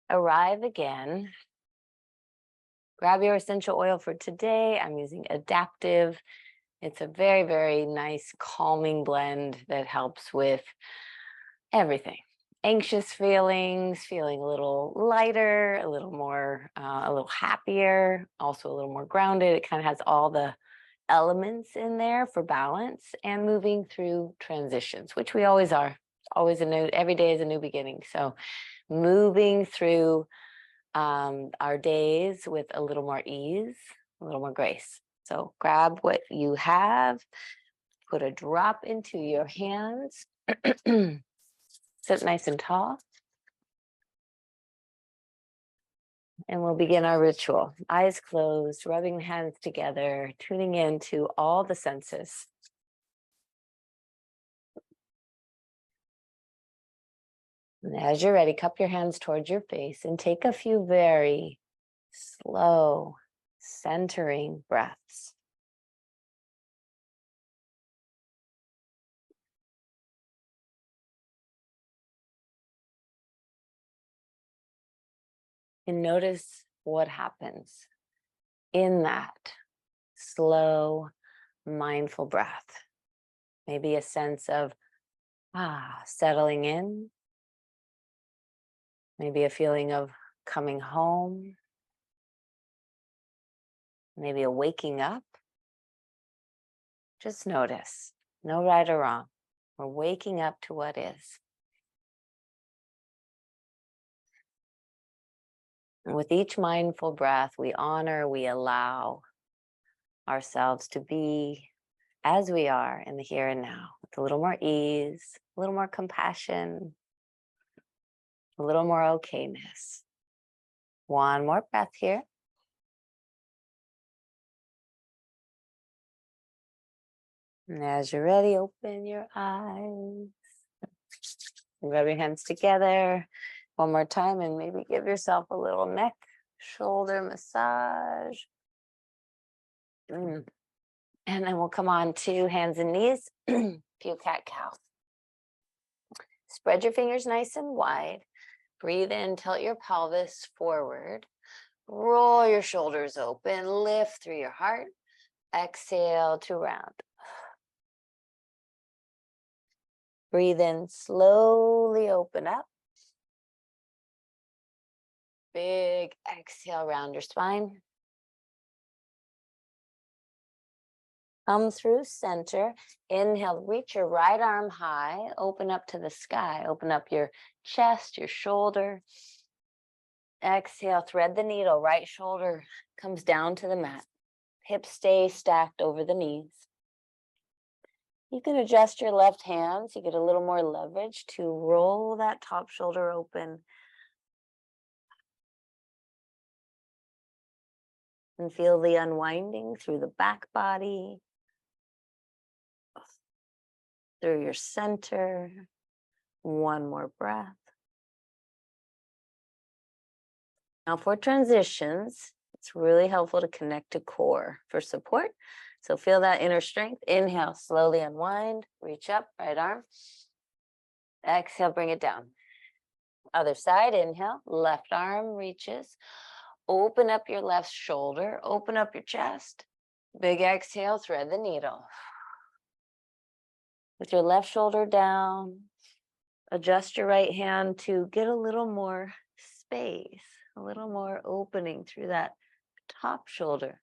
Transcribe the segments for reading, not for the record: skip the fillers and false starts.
arrive again. Grab your essential oil for today. I'm using Adaptive. It's a very, very nice calming blend that helps with everything. Anxious feelings, feeling a little lighter, a little more, a little happier, also a little more grounded. It kind of has all the elements in there for balance and moving through transitions, which we always are. Always every day is a new beginning. So moving through our days with a little more ease, a little more grace. So grab what you have, put a drop into your hands, sit nice and tall, and we'll begin our ritual. Eyes closed, rubbing hands together, tuning into all the senses. And as you're ready, cup your hands towards your face and take a few very slow, centering breaths. And notice what happens in that slow, mindful breath. Maybe a sense of settling in. Maybe a feeling of coming home. Maybe a waking up. Just notice, no right or wrong. We're waking up to what is. And with each mindful breath, we honor, we allow ourselves to be as we are in the here and now, with a little more ease, a little more compassion, a little more okayness. One more breath here. And as you're ready, open your eyes. Rub your hands together one more time and maybe give yourself a little neck, shoulder massage. And then we'll come on to hands and knees, few cat-cow. Spread your fingers nice and wide. Breathe in, tilt your pelvis forward. Roll your shoulders open, lift through your heart. Exhale to round. Breathe in, slowly open up. Big exhale, round your spine. Come through center. Inhale, reach your right arm high. Open up to the sky. Open up your chest, your shoulder. Exhale, thread the needle. Right shoulder comes down to the mat. Hips stay stacked over the knees. You can adjust your left hand so you get a little more leverage to roll that top shoulder open. And feel the unwinding through the back body, through your center. One more breath. Now for transitions, it's really helpful to connect to core for support. So feel that inner strength. Inhale, slowly unwind, reach up, right arm. Exhale, bring it down. Other side, inhale, left arm reaches. Open up your left shoulder, open up your chest. Big exhale, thread the needle. With your left shoulder down, adjust your right hand to get a little more space, a little more opening through that top shoulder.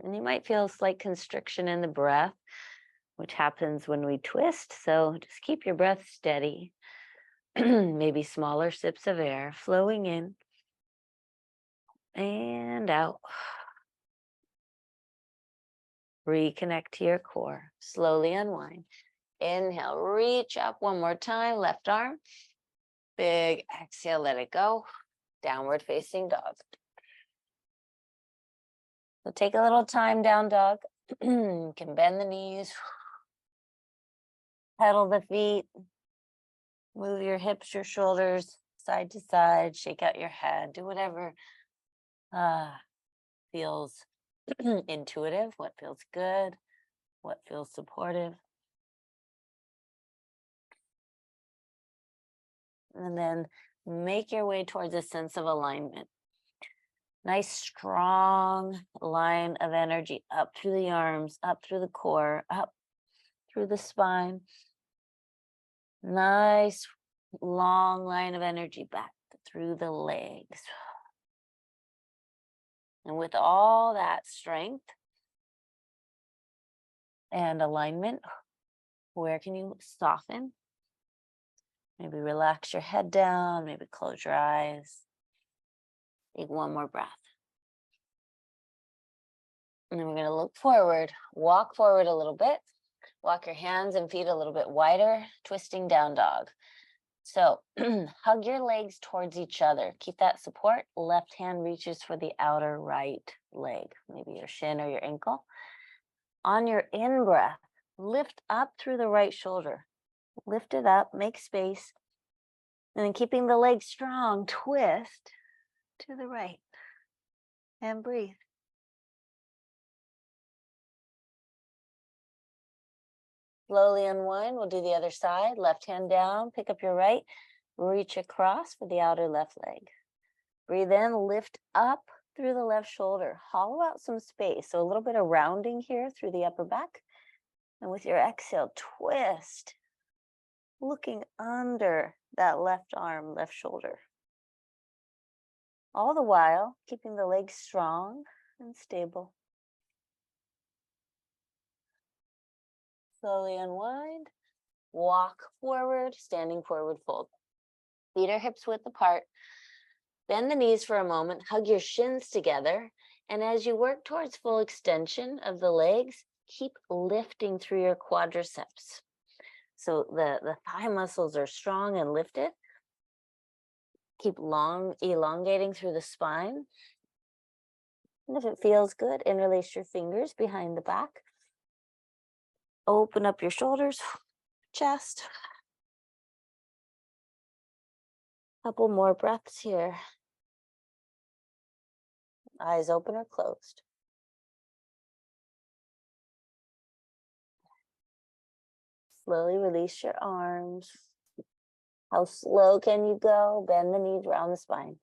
And you might feel a slight constriction in the breath, which happens when we twist. So just keep your breath steady. Maybe smaller sips of air flowing in and out. Reconnect to your core. Slowly unwind. Inhale, reach up one more time, left arm. Big exhale, let it go. Downward facing dog. So take a little time, down dog. You can bend the knees, pedal the feet, move your hips, your shoulders, side to side, shake out your head, do whatever feels intuitive, what feels good, what feels supportive. And then make your way towards a sense of alignment. Nice, strong line of energy up through the arms, up through the core, up through the spine. Nice, long line of energy back through the legs. And with all that strength and alignment, where can you soften? Maybe relax your head down, maybe close your eyes. Take one more breath. And then we're going to look forward, walk forward a little bit, walk your hands and feet a little bit wider, twisting down dog. So hug your legs towards each other. Keep that support. Left hand reaches for the outer right leg, maybe your shin or your ankle. On your in-breath, lift up through the right shoulder. Lift it up, make space. And then keeping the leg strong, twist to the right and breathe. Slowly unwind. We'll do the other side. Left hand down, pick up your right, reach across for the outer left leg. Breathe in, lift up through the left shoulder. Hollow out some space. So a little bit of rounding here through the upper back. And with your exhale, twist, looking under that left arm, left shoulder. All the while, keeping the legs strong and stable. Slowly unwind, walk forward, standing forward fold. Feet are hips width apart. Bend the knees for a moment, hug your shins together. And as you work towards full extension of the legs, keep lifting through your quadriceps. So the thigh muscles are strong and lifted. Keep elongating through the spine. And if it feels good, interlace your fingers behind the back. Open up your shoulders, chest. Couple more breaths here. Eyes open or closed. Slowly release your arms. How slow can you go? Bend the knees, round the spine.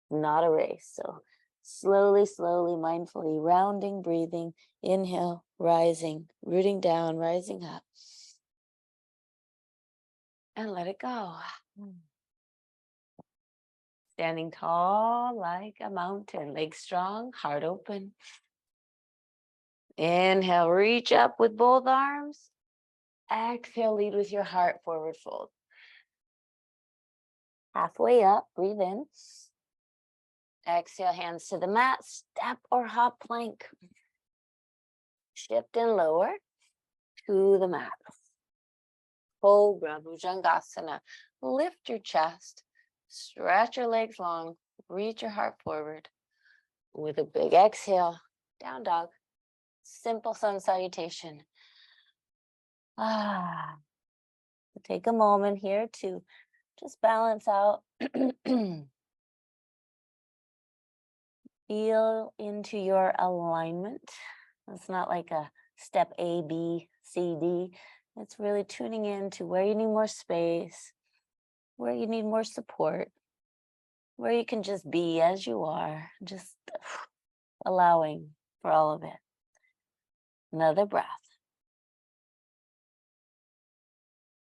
Not a race. So slowly, mindfully rounding, breathing. Inhale, rising, rooting down, rising up. And let it go. Standing tall like a mountain, legs strong, heart open. Inhale, reach up with both arms. Exhale, lead with your heart, forward fold. Halfway up, breathe in. Exhale, hands to the mat, step or hop plank. Shift and lower to the mat. Cobra, Bhujangasana. Lift your chest, stretch your legs long, reach your heart forward. With a big exhale, down dog. Simple sun salutation. Take a moment here to just balance out. Feel into your alignment. It's not like a step A, B, C, D. It's really tuning in to where you need more space, where you need more support, where you can just be as you are, just allowing for all of it. Another breath.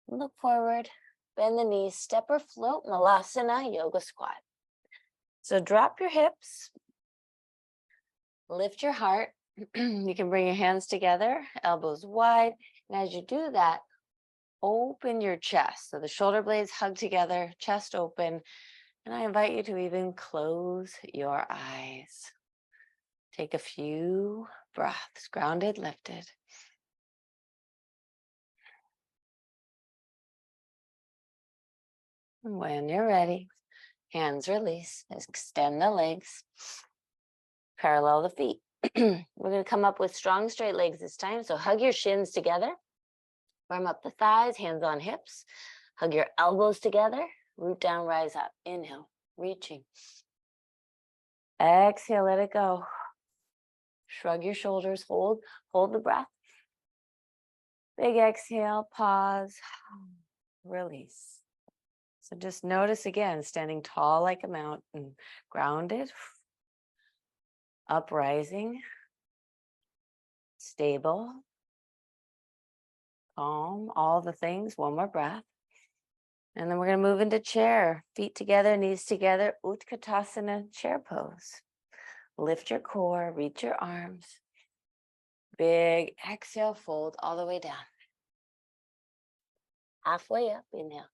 Look forward, bend the knees, step or float, Malasana, yoga squat. So drop your hips, lift your heart. You can bring your hands together, elbows wide. And as you do that, open your chest. So the shoulder blades hug together, chest open. And I invite you to even close your eyes. Take a few breaths, grounded, lifted. And when you're ready, hands release, extend the legs, parallel the feet. We're going to come up with strong straight legs this time. So hug your shins together, firm up the thighs, hands on hips, hug your elbows together, root down, rise up. Inhale, reaching. Exhale, let it go. Shrug your shoulders, hold the breath. Big exhale, pause, release. So just notice again, standing tall like a mountain, grounded, uprising, stable, calm, all the things. One more breath. And then we're going to move into chair. Feet together, knees together, Utkatasana chair pose. Lift your core, reach your arms. Big exhale, fold all the way down. Halfway up, inhale.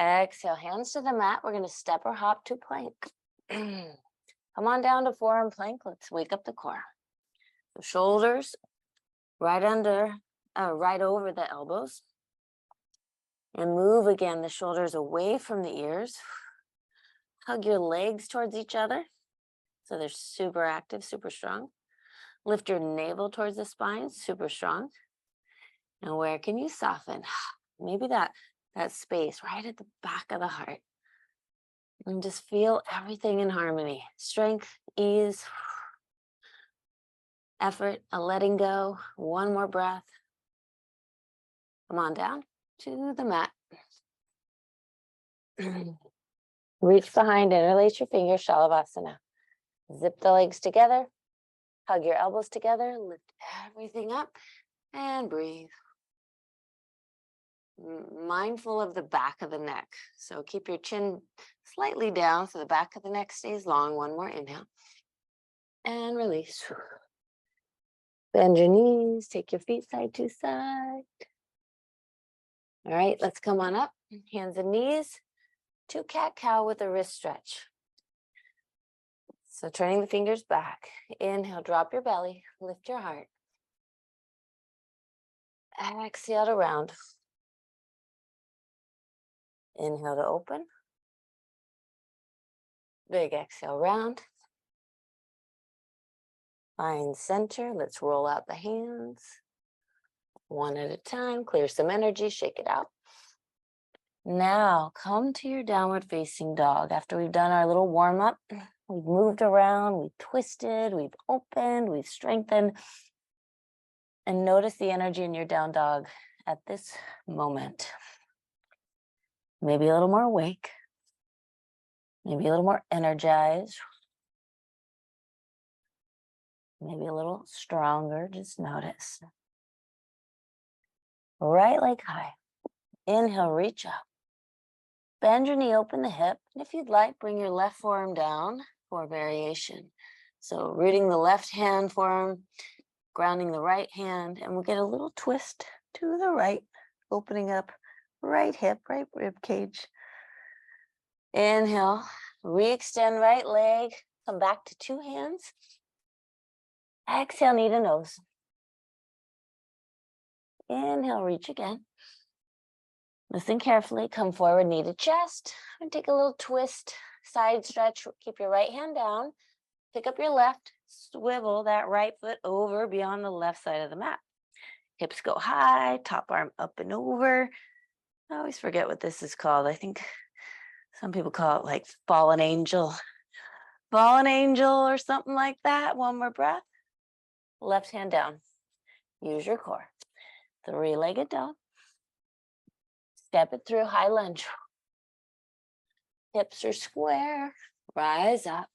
Exhale, hands to the mat. We're going to step or hop to plank. Come on down to forearm plank. Let's wake up the core. The shoulders right over the elbows. And move again the shoulders away from the ears. Hug your legs towards each other. So they're super active, super strong. Lift your navel towards the spine, super strong. And where can you soften? Maybe that space right at the back of the heart. And just feel everything in harmony. Strength, ease, effort, a letting go. One more breath. Come on down to the mat. Reach behind, interlace your fingers, Shalavasana. Zip the legs together. Hug your elbows together. Lift everything up and breathe. Mindful of the back of the neck. So keep your chin slightly down so the back of the neck stays long. One more inhale. And release. Bend your knees. Take your feet side to side. All right, let's come on up. Hands and knees to cat-cow with a wrist stretch. So turning the fingers back. Inhale, drop your belly. Lift your heart. Exhale to round. Inhale to open. Big exhale, round. Find center. Let's roll out the hands. One at a time. Clear some energy. Shake it out. Now come to your downward facing dog. After we've done our little warm up, we've moved around, we've twisted, we've opened, we've strengthened. And notice the energy in your down dog at this moment. Maybe a little more awake. Maybe a little more energized. Maybe a little stronger. Just notice. Right leg high. Inhale, reach up. Bend your knee, open the hip. And if you'd like, bring your left forearm down for variation. So rooting the left hand forearm, grounding the right hand, and we'll get a little twist to the right, opening up right hip, right rib cage. Inhale, re-extend right leg, come back to two hands. Exhale, knee to nose. Inhale, reach again. Listen carefully, come forward, knee to chest, and take a little twist, side stretch. Keep your right hand down, pick up your left, swivel that right foot over beyond the left side of the mat. Hips go high, top arm up and over. I always forget what this is called. I think some people call it like fallen angel or something like that. One more breath. Left hand down. Use your core. Three-legged dog. Step it through, high lunge. Hips are square. Rise up.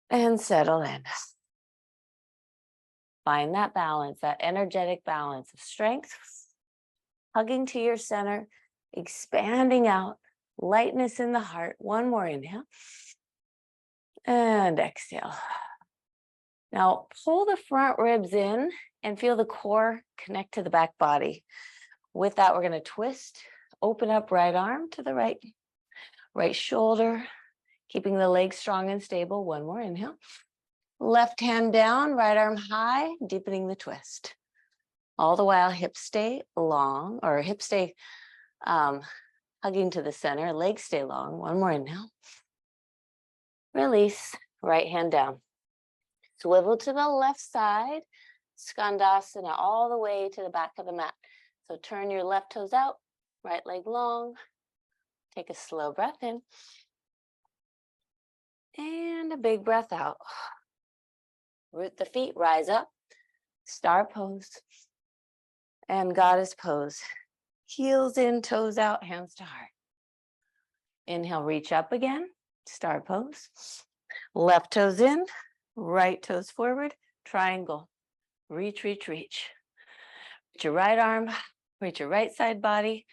And settle in. Find that balance, that energetic balance of strength, hugging to your center, expanding out, lightness in the heart. One more inhale. And exhale. Now pull the front ribs in and feel the core connect to the back body. With that, we're going to twist, open up right arm to the right, right shoulder, keeping the legs strong and stable. One more inhale. Left hand down, right arm high, deepening the twist. All the while, hips stay long, or hips stay hugging to the center, legs stay long. One more inhale. Release, right hand down. Swivel to the left side, Skandasana all the way to the back of the mat. So turn your left toes out, right leg long. Take a slow breath in. And a big breath out. Root the feet, rise up, star pose, and goddess pose. Heels in, toes out, hands to heart. Inhale, reach up again, star pose. Left toes in, right toes forward, triangle. Reach, reach, reach. Reach your right arm, reach your right side body.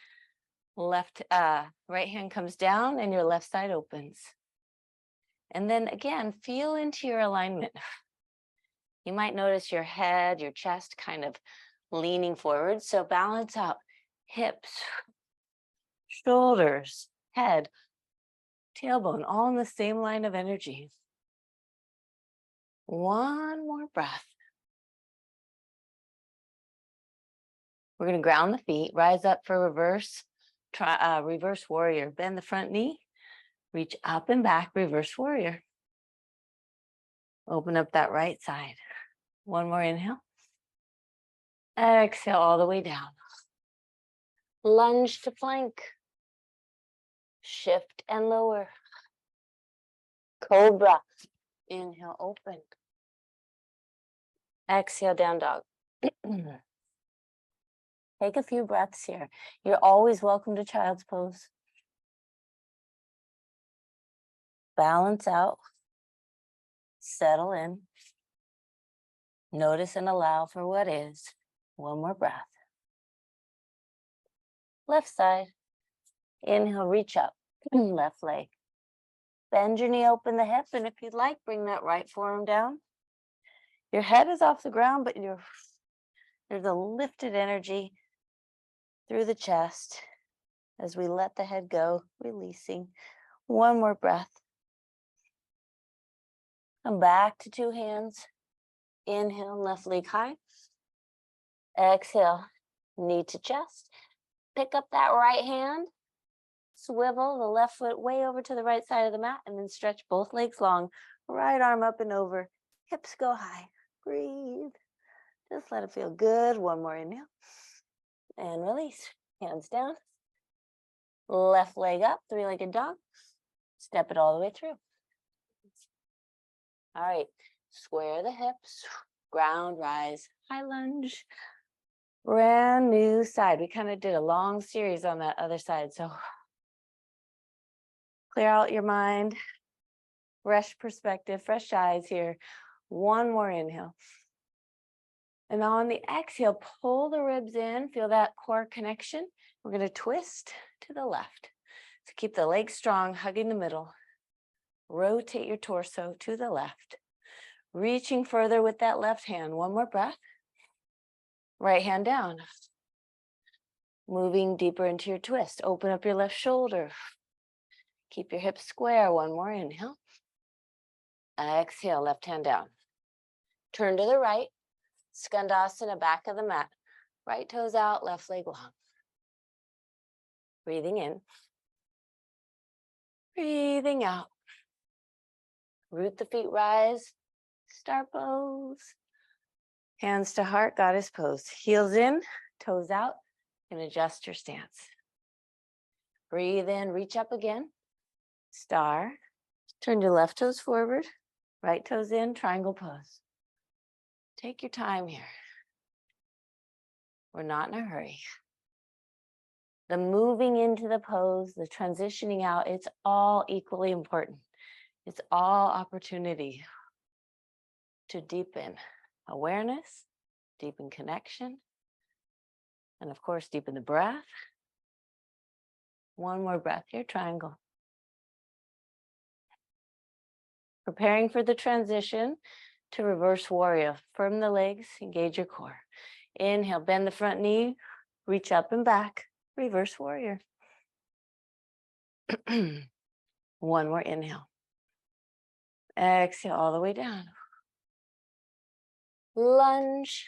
Right hand comes down and your left side opens. And then again, feel into your alignment. You might notice your head, your chest kind of leaning forward. So balance out hips, shoulders, head, tailbone, all in the same line of energy. One more breath. We're going to ground the feet, rise up for reverse warrior. Bend the front knee, reach up and back, reverse warrior. Open up that right side. One more inhale. Exhale all the way down. Lunge to plank. Shift and lower. Cobra. Inhale, open. Exhale, down dog. Take a few breaths here. You're always welcome to child's pose. Balance out. Settle in. Notice and allow for what is. One more breath. Left side. Inhale, reach up. Left leg. Bend your knee, open the hip, and if you'd like, bring that right forearm down. Your head is off the ground, but there's a lifted energy through the chest as we let the head go, releasing. One more breath. Come back to two hands. Inhale, left leg high. Exhale, knee to chest. Pick up that right hand. Swivel the left foot way over to the right side of the mat and then stretch both legs long. Right arm up and over. Hips go high. Breathe. Just let it feel good. One more inhale. And release. Hands down. Left leg up, three-legged dog. Step it all the way through. All right. Square the hips. Ground, rise, high lunge. Brand new side. We kind of did a long series on that other side. So clear out your mind. Fresh perspective, fresh eyes here. One more inhale. And on the exhale, pull the ribs in. Feel that core connection. We're going to twist to the left. So keep the legs strong, hugging the middle. Rotate your torso to the left. Reaching further with that left hand. One more breath. Right hand down. Moving deeper into your twist. Open up your left shoulder. Keep your hips square. One more inhale. Exhale, left hand down. Turn to the right. Skandasana, back of the mat. Right toes out, left leg long. Breathing in. Breathing out. Root the feet, rise. Star pose. Hands to heart, goddess pose. Heels in, toes out, and adjust your stance. Breathe in, reach up again. Star. Turn your left toes forward, right toes in, triangle pose. Take your time here. We're not in a hurry. The moving into the pose, the transitioning out, it's all equally important. It's all opportunity to deepen awareness, deepen connection, and of course, deepen the breath. One more breath here, triangle. Preparing for the transition to reverse warrior. Firm the legs, engage your core. Inhale, bend the front knee, reach up and back, reverse warrior. One more inhale. Exhale all the way down. Lunge,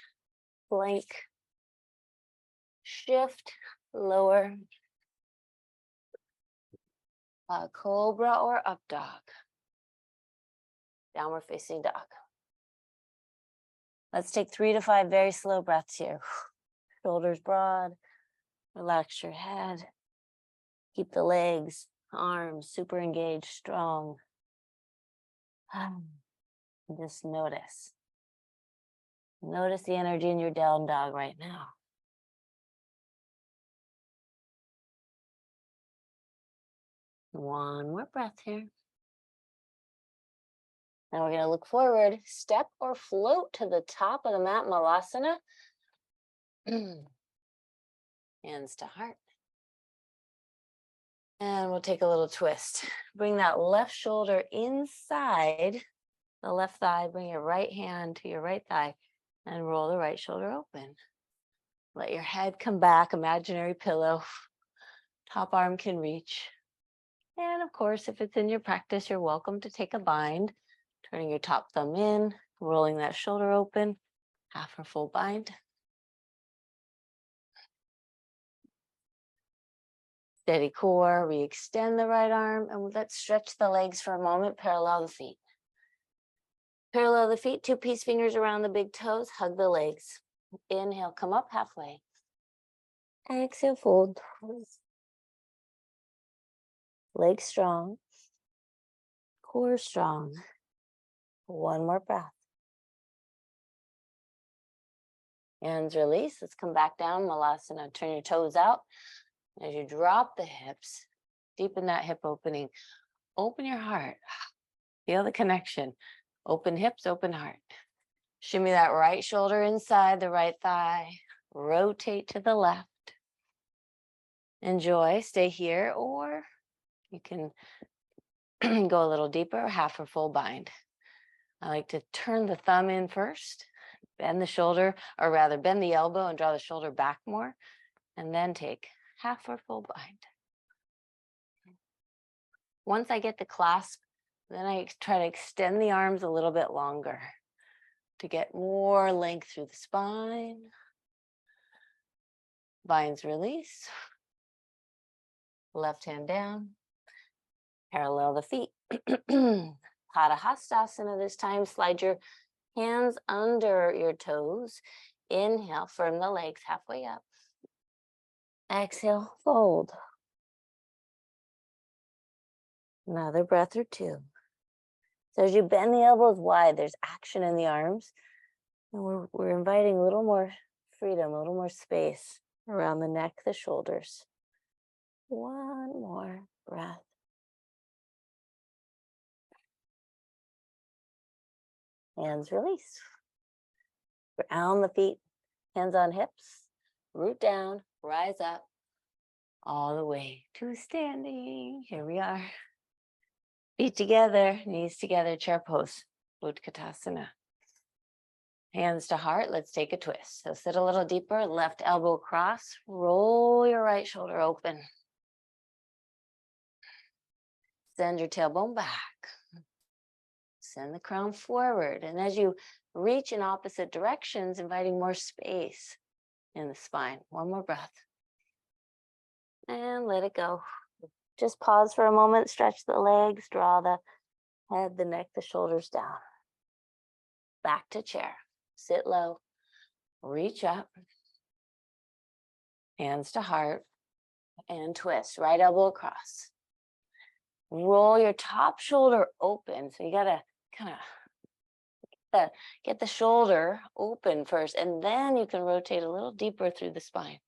plank, shift, lower, cobra or up dog. Downward facing dog. Let's take 3 to 5 very slow breaths here. Shoulders broad, relax your head. Keep the legs, arms super engaged, strong. Just notice. Notice the energy in your down dog right now. One more breath here. Now we're going to look forward, step or float to the top of the mat, Malasana. Hands to heart. And we'll take a little twist. Bring that left shoulder inside the left thigh. Bring your right hand to your right thigh and roll the right shoulder open. Let your head come back, imaginary pillow. Top arm can reach. And of course, if it's in your practice, you're welcome to take a bind. Turning your top thumb in, rolling that shoulder open, half or full bind. Steady core, re-extend the right arm, and let's stretch the legs for a moment, parallel the feet. Parallel the feet, two peace fingers around the big toes, hug the legs. Inhale, come up halfway. Exhale, fold. Legs strong, core strong. One more breath. Hands release. Let's come back down, Malasana. Turn your toes out. As you drop the hips, deepen that hip opening. Open your heart. Feel the connection. Open hips, open heart. Shimmy that right shoulder inside the right thigh. Rotate to the left. Enjoy. Stay here, or you can go a little deeper, half or full bind. I like to turn the thumb in first, bend the shoulder, or rather bend the elbow and draw the shoulder back more, and then take half or full bind. Once I get the clasp, then I try to extend the arms a little bit longer to get more length through the spine. Binds release. Left hand down. Parallel the feet. Hatha Hastasana this time. Slide your hands under your toes. Inhale, firm the legs halfway up. Exhale, fold. Another breath or two. So as you bend the elbows wide, there's action in the arms. And we're inviting a little more freedom, a little more space around the neck, the shoulders. One more breath. Hands release. Ground the feet, hands on hips, root down, rise up, all the way to standing. Here we are. Feet together, knees together, chair pose, Utkatasana. Hands to heart, let's take a twist. So sit a little deeper, left elbow across, roll your right shoulder open. Send your tailbone back. Send the crown forward. And as you reach in opposite directions, inviting more space in the spine. One more breath. And let it go. Just pause for a moment, stretch the legs, draw the head, the neck, the shoulders down. Back to chair. Sit low, reach up, hands to heart, and twist. Right elbow across. Roll your top shoulder open. So you gotta kind of get the shoulder open first, and then you can rotate a little deeper through the spine.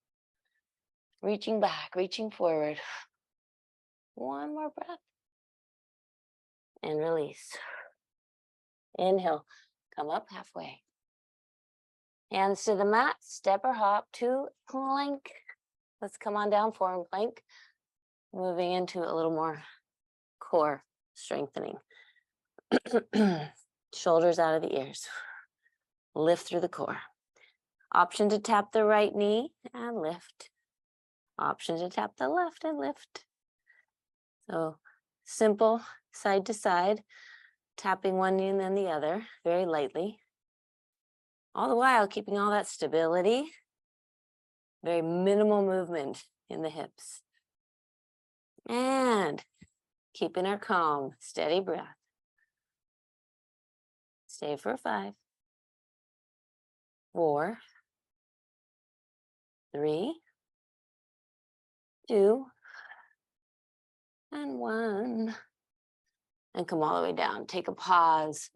Reaching back, reaching forward. One more breath. And release. Inhale, come up halfway. Hands to the mat, step or hop to plank. Let's come on down, forward plank. Moving into a little more core strengthening. Shoulders out of the ears. Lift through the core. Option to tap the right knee and lift. Option to tap the left and lift. So simple, side to side, tapping one knee and then the other, very lightly. All the while keeping all that stability, very minimal movement in the hips. And keeping our calm, steady breath. Stay for 5, 4, 3, 2, and 1. And come all the way down. Take a pause,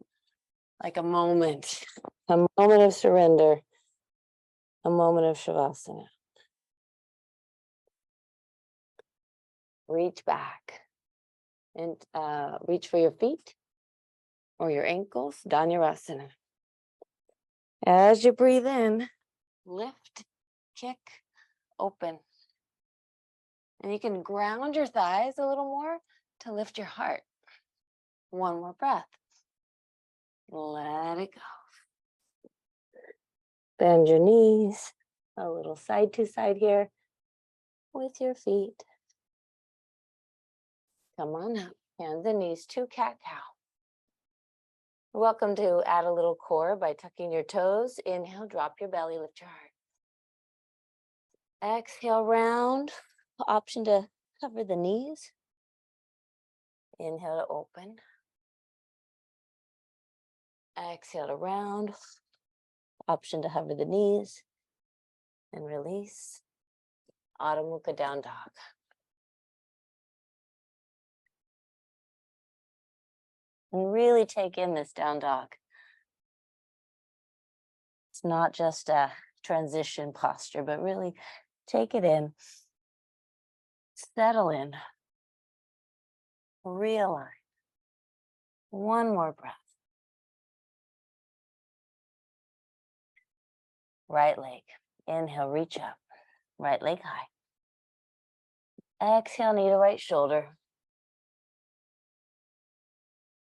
like a moment of surrender, a moment of Shavasana. Reach back. And reach for your feet or your ankles, Dhanurasana. As you breathe in, lift, kick, open. And you can ground your thighs a little more to lift your heart. One more breath. Let it go. Bend your knees, a little side to side here with your feet. Come on up, hands and knees to cat-cow. Welcome to add a little core by tucking your toes. Inhale, drop your belly, lift your heart. Exhale, round. Option to cover the knees. Inhale to open. Exhale to round. Option to hover the knees and release. Adho Mukha down dog. And really take in this down dog. It's not just a transition posture, but really take it in. Settle in. Realign. One more breath. Right leg. Inhale, reach up. Right leg high. Exhale, knee to right shoulder.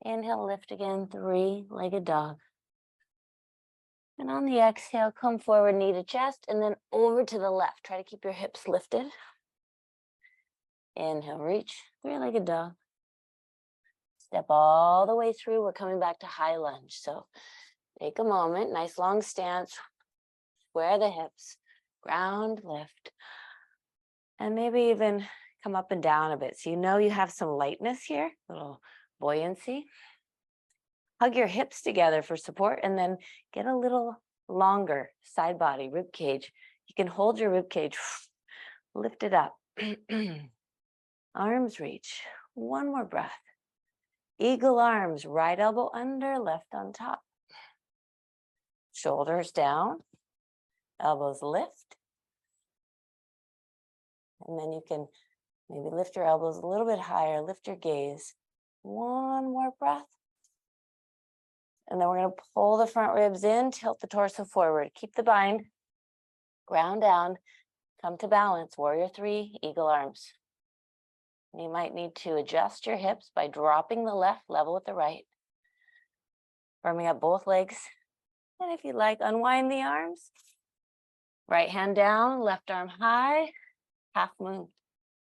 Inhale, lift again, three-legged dog. And on the exhale, come forward, knee to chest, and then over to the left. Try to keep your hips lifted. Inhale, reach, three-legged dog. Step all the way through. We're coming back to high lunge. So take a moment, nice long stance. Square the hips, ground, lift. And maybe even come up and down a bit. So you know you have some lightness here, a little buoyancy. Hug your hips together for support and then get a little longer side body, rib cage. You can hold your rib cage, lift it up. Arms reach. One more breath. Eagle arms, right elbow under, left on top. Shoulders down, elbows lift. And then you can maybe lift your elbows a little bit higher, lift your gaze. One more breath. And then we're going to pull the front ribs in, tilt the torso forward. Keep the bind, ground down, come to balance, warrior three, eagle arms. You might need to adjust your hips by dropping the left level with the right. Firming up both legs. And if you'd like, unwind the arms. Right hand down, left arm high, half moon.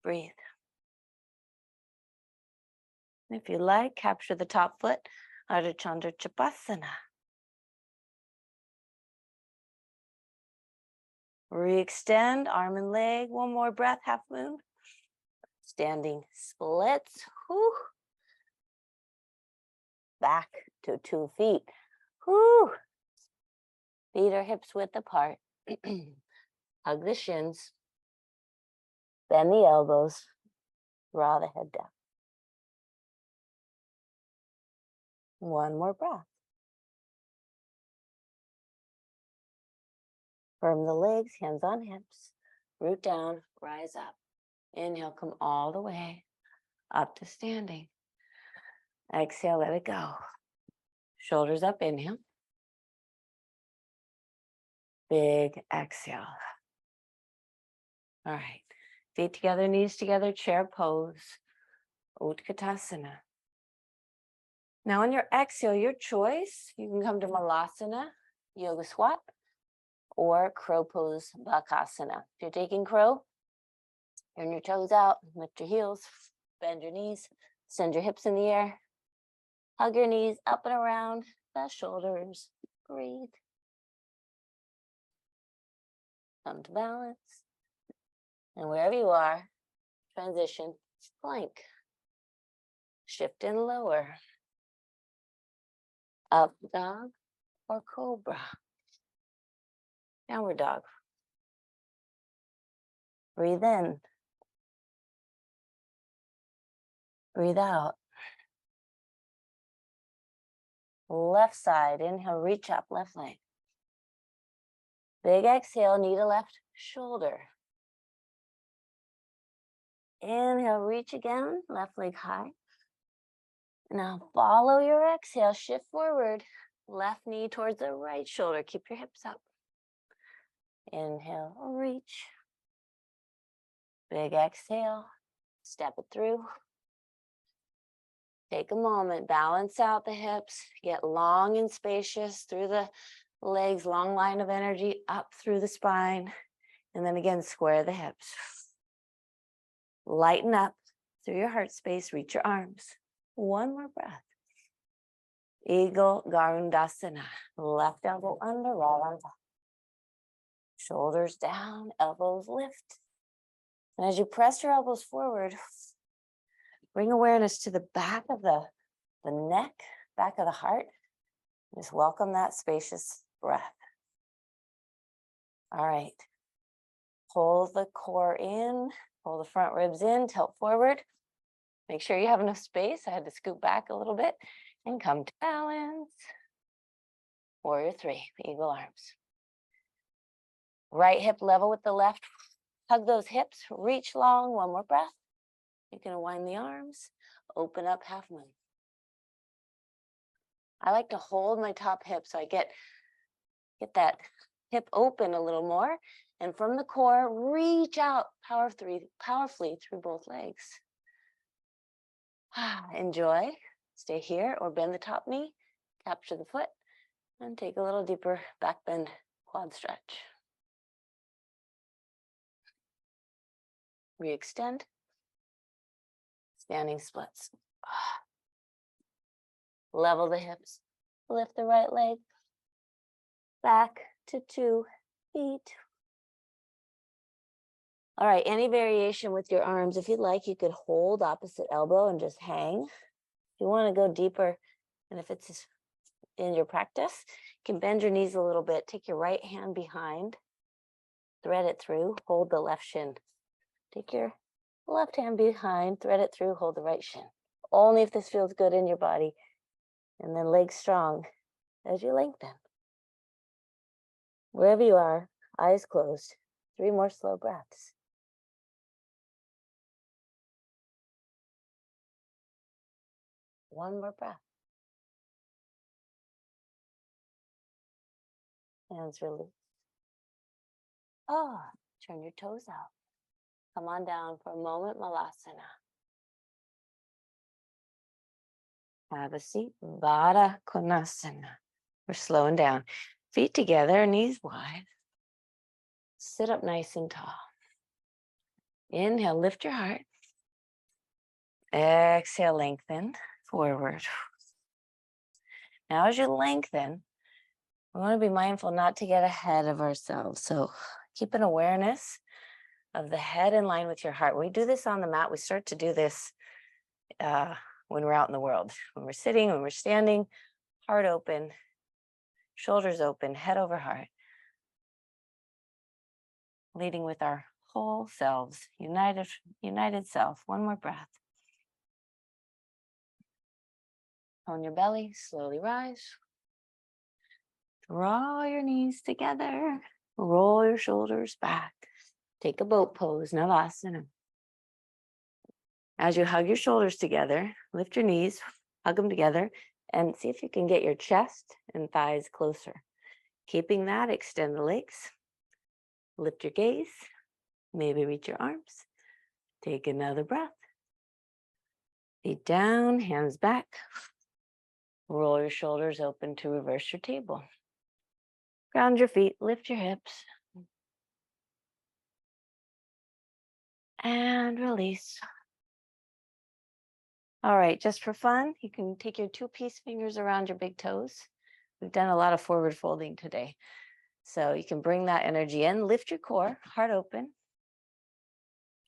Breathe. If you like, capture the top foot, Ardha Chandra Chapasana. Re-extend, arm and leg, one more breath, half moon. Standing splits, whew. Back to 2 feet, whew. Feet are hips width apart. Hug the shins, bend the elbows, draw the head down. One more breath. Firm the legs, hands on hips, root down, rise up. Inhale, come all the way up to standing. Exhale, let it go. Shoulders up, inhale. Big exhale. All right, feet together, knees together, chair pose, Utkatasana. Now on your exhale, your choice, you can come to Malasana, yoga squat, or crow pose, Bakasana. If you're taking crow, turn your toes out, lift your heels, bend your knees, send your hips in the air, hug your knees up and around the shoulders, breathe. Come to balance. And wherever you are, transition, plank. Shift and lower. Up dog or cobra. Downward dog. Breathe in. Breathe out. Left side, inhale, reach up, left leg. Big exhale, knee to left shoulder. Inhale, reach again, left leg high. Now follow your exhale, shift forward. Left knee towards the right shoulder. Keep your hips up. Inhale, reach. Big exhale, step it through. Take a moment, balance out the hips, get long and spacious through the legs, long line of energy up through the spine. And then again, square the hips. Lighten up through your heart space, reach your arms. One more breath. Eagle Garudasana. Left elbow under, right on top. Shoulders down, elbows lift. And as you press your elbows forward, bring awareness to the back of the neck, back of the heart. Just welcome that spacious breath. All right. Pull the core in, pull the front ribs in, tilt forward. Make sure you have enough space. I had to scoot back a little bit and come to balance. Warrior three, eagle arms. Right hip level with the left. Hug those hips, reach long, one more breath. You can wind the arms, open up half moon. I like to hold my top hip so I get that hip open a little more. And from the core, reach out powerfully through both legs. Enjoy. Stay here or bend the top knee, capture the foot, and take a little deeper back bend quad stretch. Re-extend. Standing splits. Level the hips. Lift the right leg. Back to 2 feet. All right, any variation with your arms. If you'd like, you could hold opposite elbow and just hang. If you want to go deeper, and if it's in your practice, you can bend your knees a little bit. Take your right hand behind. Thread it through. Hold the left shin. Take your left hand behind. Thread it through. Hold the right shin. Only if this feels good in your body. And then legs strong as you lengthen. Wherever you are, eyes closed. 3 more slow breaths. One more breath. Hands release. Turn your toes out. Come on down for a moment, Malasana. Have a seat, Baddha Konasana. We're slowing down. Feet together, knees wide. Sit up nice and tall. Inhale, lift your heart. Exhale, lengthen forward. Now as you lengthen, we want to be mindful not to get ahead of ourselves. So keep an awareness of the head in line with your heart. When we do this on the mat, we start to do this when we're out in the world. When we're sitting, when we're standing, heart open, shoulders open, head over heart. Leading with our whole selves, united self. One more breath. On your belly, slowly rise. Draw your knees together. Roll your shoulders back. Take a boat pose, Navasana. As you hug your shoulders together, lift your knees, hug them together, and see if you can get your chest and thighs closer. Keeping that, extend the legs. Lift your gaze. Maybe reach your arms. Take another breath. Feet down, hands back. Roll your shoulders open to reverse your table. Ground your feet, lift your hips. And release. All right, just for fun, you can take your 2 peace fingers around your big toes. We've done a lot of forward folding today. So you can bring that energy in, lift your core, heart open.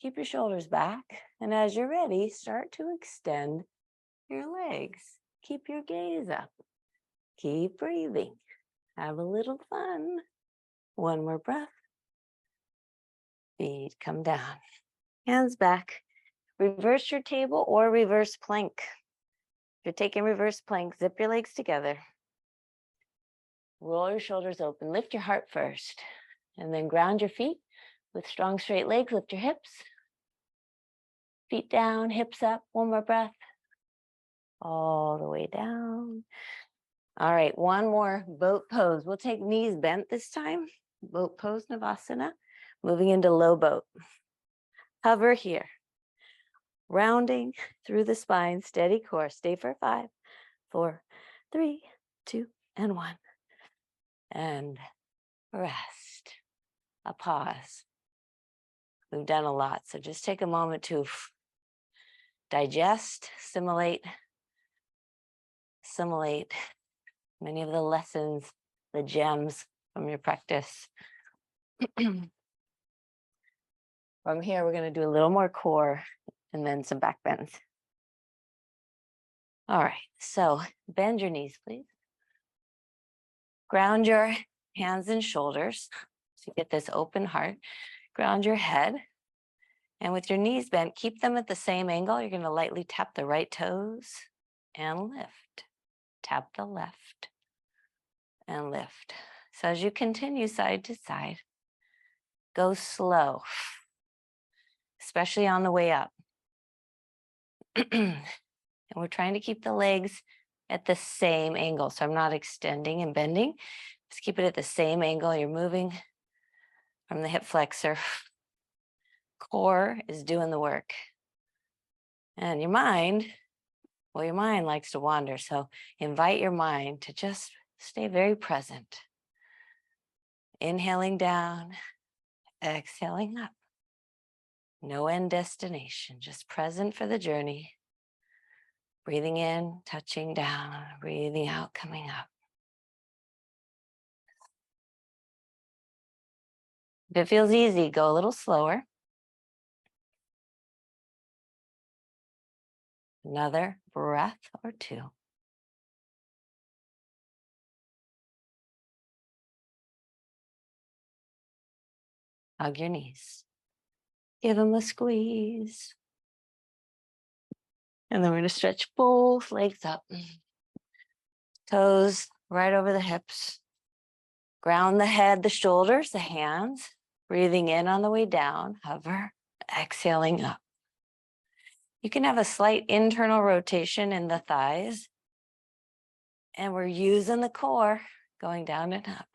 Keep your shoulders back. And as you're ready, start to extend your legs. Keep your gaze up. Keep breathing. Have a little fun. One more breath. Feet come down. Hands back. Reverse your table or reverse plank. If you're taking reverse plank, zip your legs together. Roll your shoulders open. Lift your heart first. And then ground your feet with strong straight legs. Lift your hips. Feet down, hips up. One more breath. all the way down. All right, one more boat pose. We'll take knees bent this time. Boat pose, Navasana. Moving into low boat. Hover here. Rounding through the spine, steady core. Stay for 5, 4, 3, 2, and 1. And rest. A pause. We've done a lot, so just take a moment to digest, assimilate many of the lessons, the gems from your practice. From here, we're going to do a little more core and then some back bends. All right, so bend your knees, please. Ground your hands and shoulders to get this open heart. Ground your head. And with your knees bent, keep them at the same angle. You're going to lightly tap the right toes and lift. Tap the left and lift. So as you continue side to side, go slow, especially on the way up. And we're trying to keep the legs at the same angle. So I'm not extending and bending. Just keep it at the same angle. You're moving from the hip flexor. Core is doing the work. And your mind, well, your mind likes to wander. So invite your mind to just stay very present. Inhaling down, exhaling up. No end destination, just present for the journey. Breathing in, touching down, breathing out, coming up. If it feels easy, go a little slower. Another breath or two. Hug your knees. Give them a squeeze. And then we're going to stretch both legs up. Toes right over the hips. Ground the head, the shoulders, the hands. Breathing in on the way down. Hover. Exhaling up. You can have a slight internal rotation in the thighs. And we're using the core going down and up.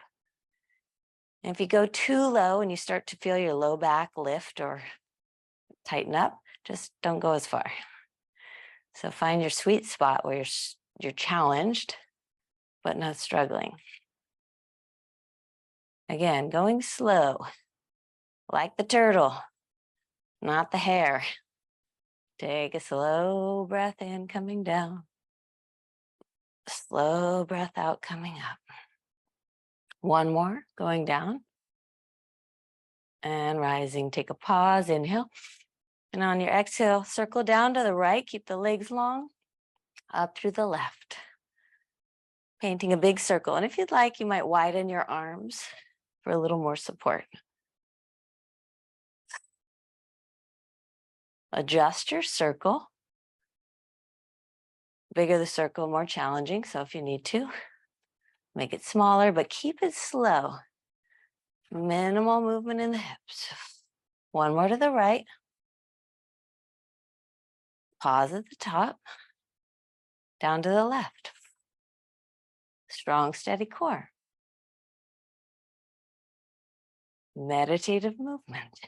And if you go too low and you start to feel your low back lift or tighten up, just don't go as far. So find your sweet spot where you're challenged, but not struggling. Again, going slow, like the turtle, not the hare. Take a slow breath in, coming down. Slow breath out, coming up. One more, going down. And rising, take a pause, inhale. And on your exhale, circle down to the right, keep the legs long, up through the left. Painting a big circle. And if you'd like, you might widen your arms for a little more support. Adjust your circle. Bigger the circle, more challenging. So if you need to, make it smaller, but keep it slow. Minimal movement in the hips. One more to the right. Pause at the top. Down to the left. Strong, steady core. Meditative movement.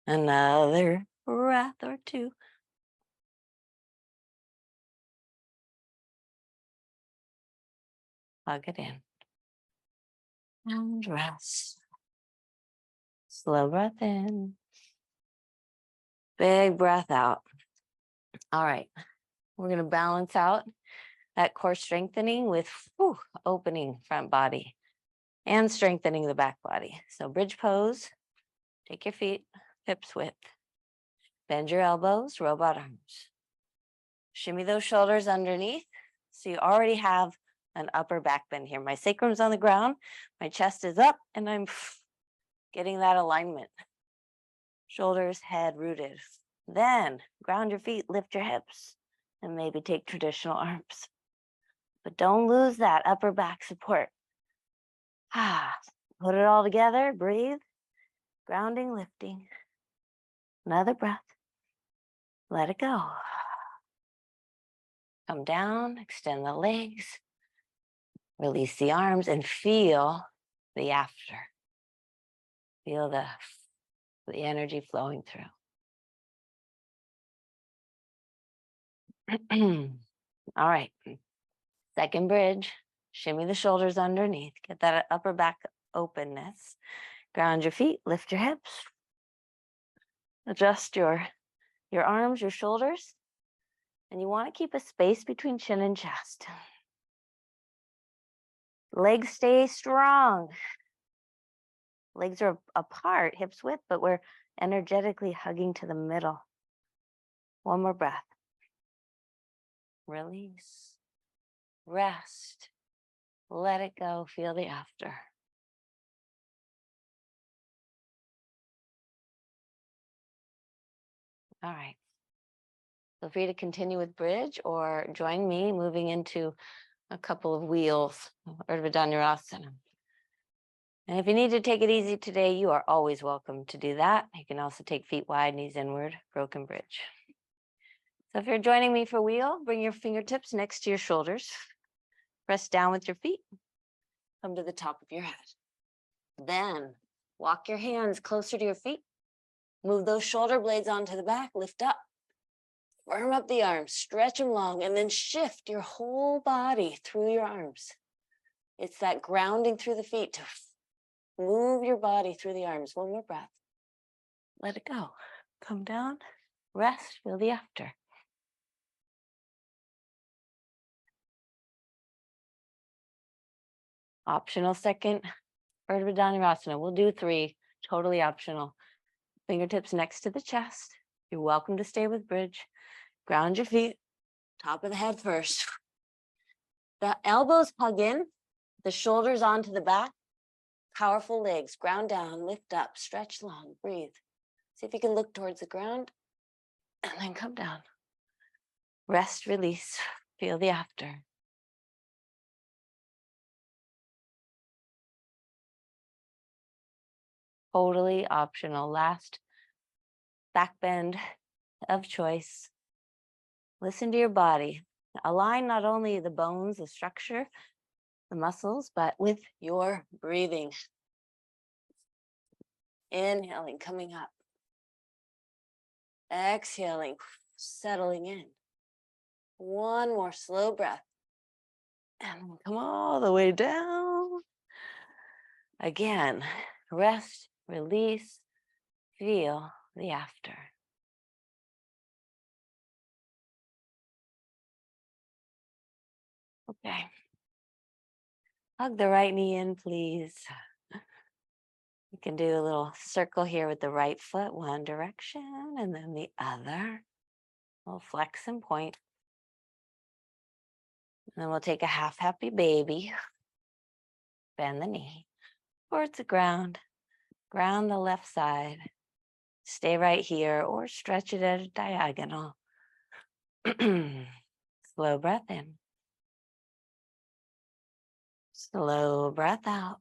Another breath or two. Hug it in. And rest. Slow breath in. Big breath out. All right. We're going to balance out that core strengthening with opening front body and strengthening the back body. So bridge pose. Take your feet hips width. Bend your elbows, robot arms. Shimmy those shoulders underneath. So you already have an upper back bend here. My sacrum's on the ground, my chest is up, and I'm getting that alignment. Shoulders, head rooted. Then ground your feet, lift your hips, and maybe take traditional arms. But don't lose that upper back support. Put it all together, breathe. Grounding, lifting. Another breath. Let it go. Come down, extend the legs, release the arms, and feel the after. Feel the energy flowing through. All right. Second bridge. Shimmy the shoulders underneath. Get that upper back openness. Ground your feet, lift your hips. Adjust your arms, your shoulders. And you want to keep a space between chin and chest. Legs stay strong. Legs are apart, hips width, but we're energetically hugging to the middle. One more breath. Release. Rest. Let it go. Feel the after. All right. Feel free to continue with bridge or join me moving into a couple of wheels, Urdhva Dhanurasana. And if you need to take it easy today, you are always welcome to do that. You can also take feet wide, knees inward, broken bridge. So if you're joining me for wheel, bring your fingertips next to your shoulders. Press down with your feet. Come to the top of your head. Then walk your hands closer to your feet. Move those shoulder blades onto the back, lift up. Firm up the arms, stretch them long, and then shift your whole body through your arms. It's that grounding through the feet to move your body through the arms. One more breath. Let it go. Come down, rest, feel the after. Optional second, Urdhva Dhanurasana. We'll do 3, totally optional. Fingertips next to the chest. You're welcome to stay with bridge. Ground your feet, top of the head first. The elbows hug in, the shoulders onto the back. Powerful legs, ground down, lift up, stretch long, breathe. See if you can look towards the ground and then come down. Rest, release, feel the after. Totally optional. Last back bend of choice. Listen to your body. Align not only the bones, the structure, the muscles, but with your breathing. Inhaling, coming up. Exhaling, settling in. One more slow breath. And come all the way down. Again, rest, release, feel the after. Okay. Hug the right knee in, please. You can do a little circle here with the right foot, one direction, and then the other. We'll flex and point. And then we'll take a half happy baby. Bend the knee towards the ground. Ground the left side. Stay right here or stretch it at a diagonal. Slow breath in. Slow breath out.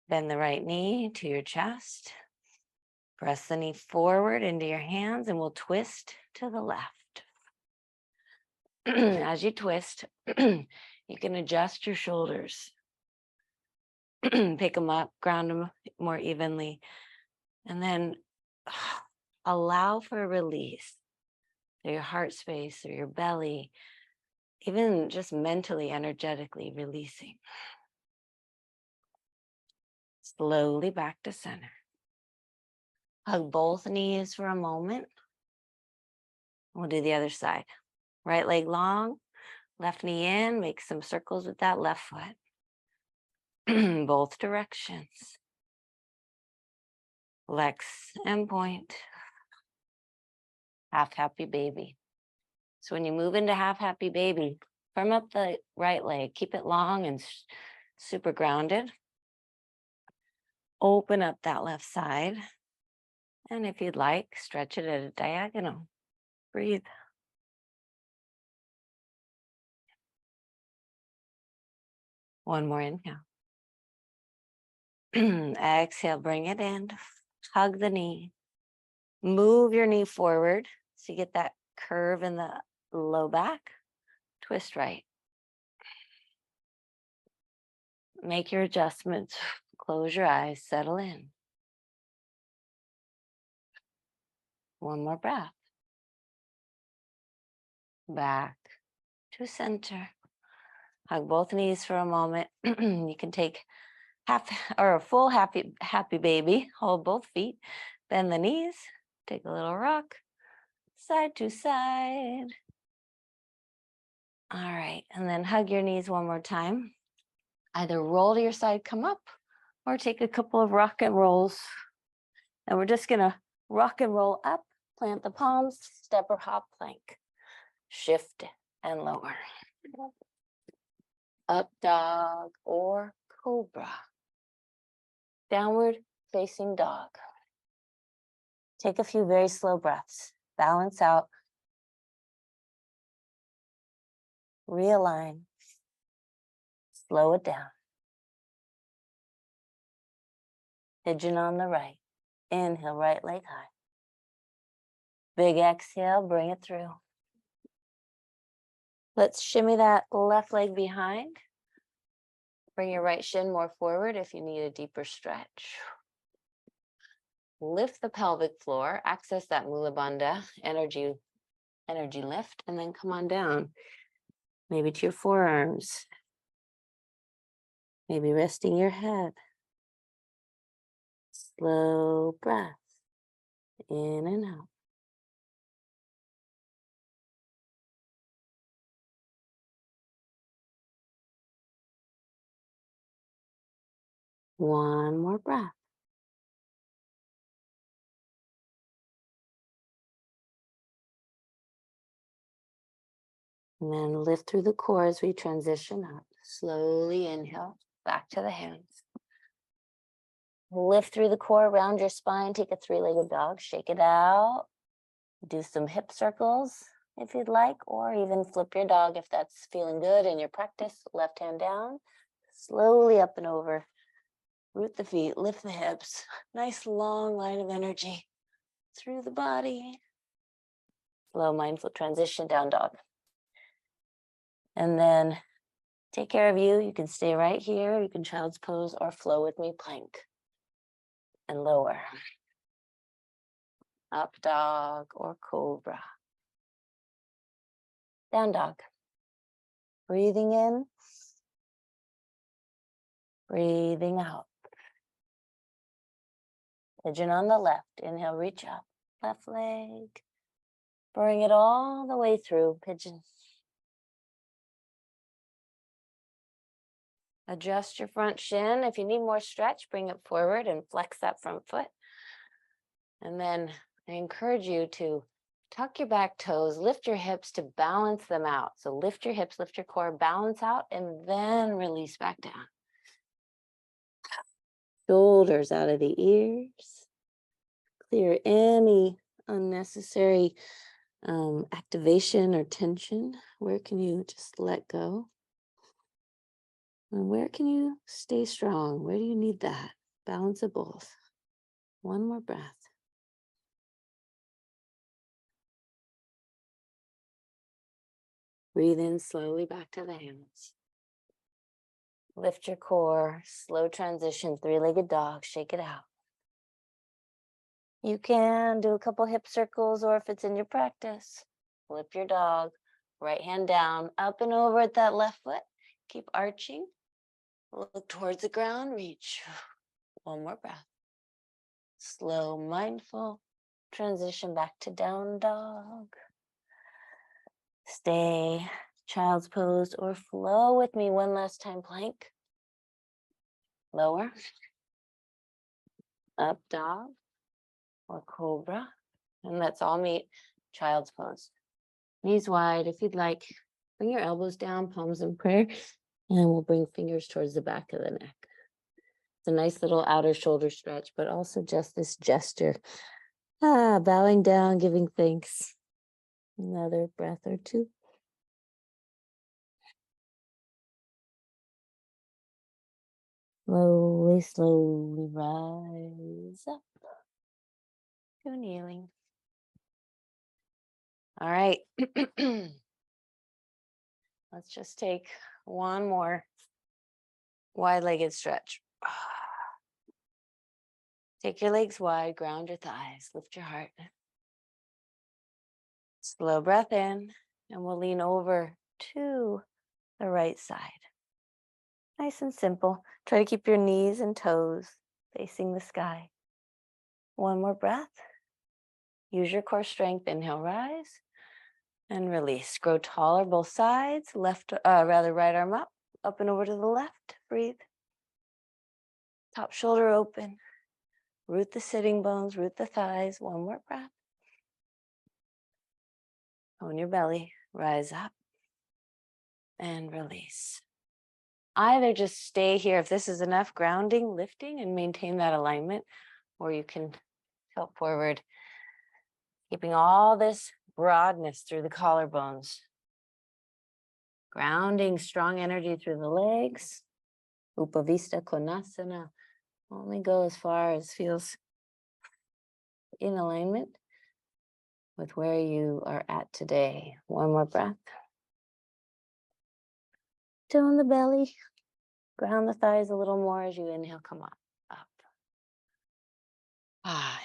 Bend the right knee to your chest. Press the knee forward into your hands and we'll twist to the left. As you twist, you can adjust your shoulders. Pick them up, ground them more evenly, and then allow for a release through your heart space or your belly, even just mentally, energetically releasing. Slowly back to center. Hug both knees for a moment. We'll do the other side. Right leg long, left knee in, make some circles with that left foot. Both directions. Flex and point. Half happy baby. So when you move into half happy baby, firm up the right leg, keep it long and super grounded. Open up that left side. And if you'd like, stretch it at a diagonal. Breathe. One more inhale. Exhale, bring it in. Hug the knee. Move your knee forward. So you get that curve in the low back. Twist right. Make your adjustments. Close your eyes, settle in. One more breath. Back to center. Hug both knees for a moment. You can take half or a full happy baby. Hold both feet. Bend the knees. Take a little rock. Side to side. All right. And then hug your knees one more time. Either roll to your side, come up, or take a couple of rock and rolls. And we're just going to rock and roll up, plant the palms, step or hop plank. Shift and lower. Up dog or cobra. Downward facing dog. Take a few very slow breaths. Balance out. Realign. Slow it down. Pigeon on the right. Inhale, right leg high. Big exhale, bring it through. Let's shimmy that left leg behind. Bring your right shin more forward if you need a deeper stretch. Lift the pelvic floor, access that Mula Bandha energy lift, and then come on down. Maybe to your forearms. Maybe resting your head. Slow breath. In and out. One more breath. And then lift through the core as we transition up. Slowly inhale, back to the hands. Lift through the core, round your spine, take a three-legged dog, shake it out. Do some hip circles if you'd like, or even flip your dog if that's feeling good in your practice. Left hand down, slowly up and over. Root the feet, lift the hips. Nice long line of energy through the body. Slow mindful transition, down dog. And then take care of you. You can stay right here. You can child's pose or flow with me, plank. And lower. Up dog or cobra. Down dog. Breathing in. Breathing out. Pigeon on the left. Inhale, reach up. Left leg. Bring it all the way through. Pigeon. Adjust your front shin. If you need more stretch, bring it forward and flex that front foot. And then I encourage you to tuck your back toes, lift your hips to balance them out. So lift your hips, lift your core, balance out, and then release back down. Shoulders out of the ears. Clear any unnecessary activation or tension. Where can you just let go? And where can you stay strong? Where do you need that? Balance of both. One more breath. Breathe in slowly back to the hands. Lift your core, slow transition, three-legged dog, shake it out. You can do a couple hip circles, or if it's in your practice, flip your dog, right hand down, up and over at that left foot. Keep arching. Look towards the ground, reach. One more breath. Slow, mindful transition back to down dog. Stay child's pose or flow with me one last time, plank. Lower. Up dog or cobra. And let's all meet child's pose. Knees wide if you'd like. Bring your elbows down, palms in prayer, and we'll bring fingers towards the back of the neck. It's a nice little outer shoulder stretch, but also just this gesture. Bowing down, giving thanks. Another breath or two. Slowly, slowly rise up to kneeling. All right. Let's just take one more wide-legged stretch. Take your legs wide, ground your thighs, lift your heart. Slow breath in, and we'll lean over to the right side. Nice and simple. Try to keep your knees and toes facing the sky. One more breath. Use your core strength. Inhale, rise and release. Grow taller both sides. Right arm up and over to the left. Breathe. Top shoulder open. Root the sitting bones, root the thighs. One more breath. Own your belly. Rise up and release. Either just stay here if this is enough, grounding, lifting, and maintain that alignment, or you can tilt forward, keeping all this broadness through the collarbones. Grounding strong energy through the legs. Upavista Konasana. Only go as far as feels in alignment with where you are at today. One more breath. Tone the belly. Ground the thighs a little more as you inhale, come up.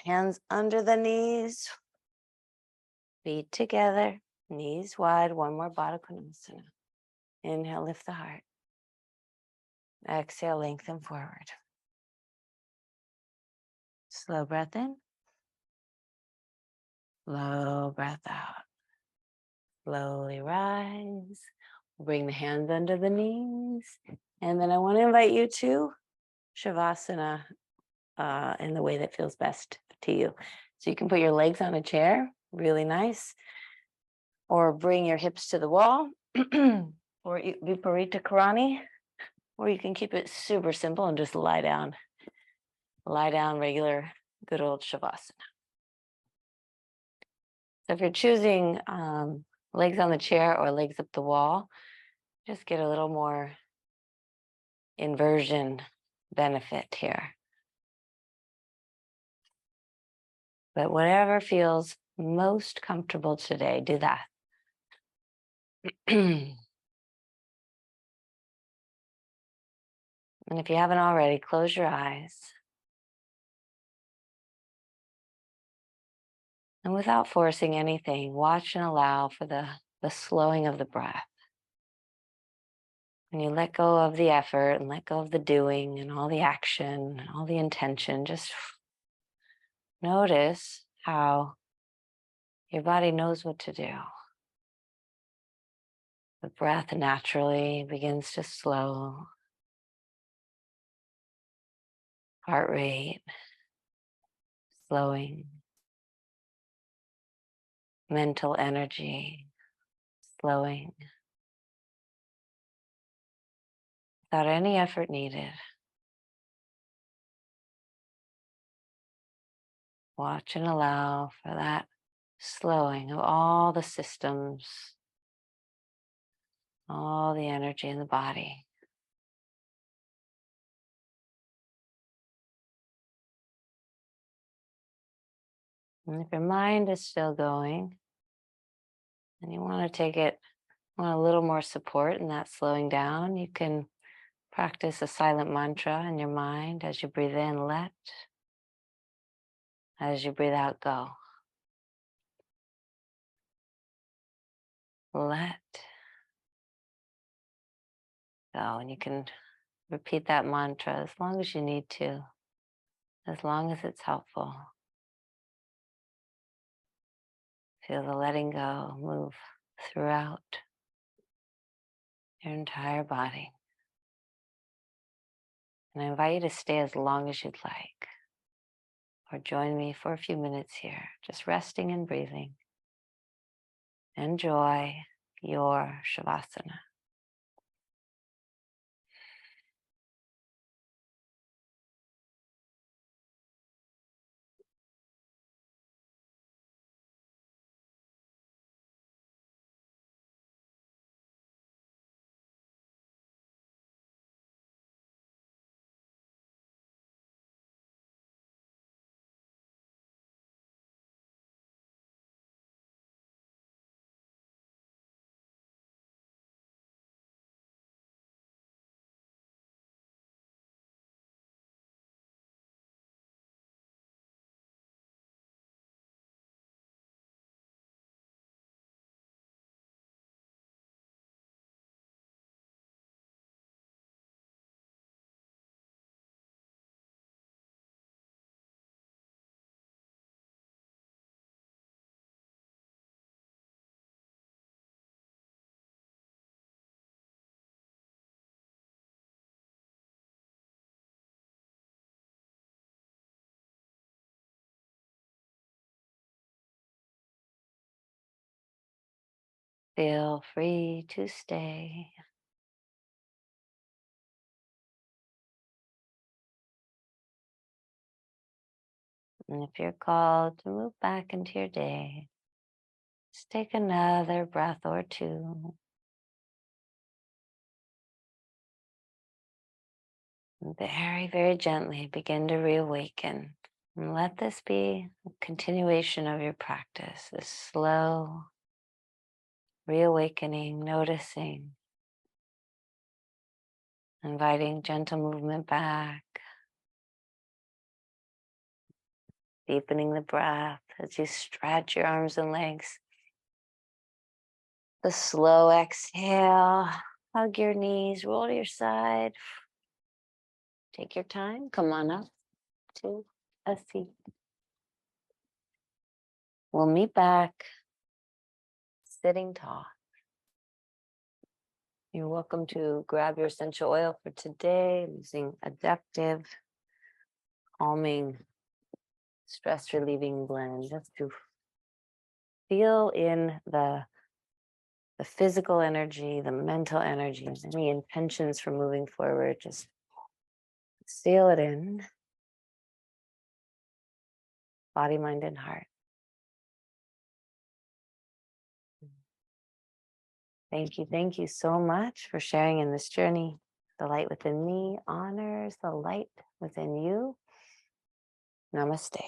Hands under the knees. Feet together, knees wide. One more Baddha Konasana. Inhale, lift the heart. Exhale, lengthen forward. Slow breath in. Slow breath out. Slowly rise. Bring the hands under the knees. And then I want to invite you to Shavasana in the way that feels best to you. So you can put your legs on a chair, really nice, or bring your hips to the wall, or Viparita Karani, or you can keep it super simple and just lie down. Lie down, regular, good old Shavasana. So if you're choosing legs on the chair or legs up the wall, just get a little more inversion benefit here. But whatever feels most comfortable today, do that. And if you haven't already, close your eyes. And without forcing anything, watch and allow for the slowing of the breath. When you let go of the effort and let go of the doing and all the action and all the intention, just notice how your body knows what to do. The breath naturally begins to slow. Heart rate slowing. Mental energy slowing. Without any effort needed. Watch and allow for that slowing of all the systems, all the energy in the body. And if your mind is still going and you want to want a little more support in that slowing down, you can practice a silent mantra in your mind as you breathe in, let. As you breathe out, go. Let go. And you can repeat that mantra as long as you need to, as long as it's helpful. Feel the letting go move throughout your entire body. And I invite you to stay as long as you'd like, or join me for a few minutes here, just resting and breathing. Enjoy your Shavasana. Feel free to stay. And if you're called to move back into your day, just take another breath or two. And very, very gently begin to reawaken. And let this be a continuation of your practice, this slow reawakening, noticing, inviting gentle movement back, deepening the breath as you stretch your arms and legs. The slow exhale, hug your knees, roll to your side. Take your time, come on up to a seat. We'll meet back sitting tall. You're welcome to grab your essential oil for today. I'm using adaptive, calming, stress relieving blend just to feel in the physical energy, the mental energy, any intentions for moving forward. Just seal it in, body, mind, and heart. Thank you so much for sharing in this journey. The light within me honors the light within you. Namaste.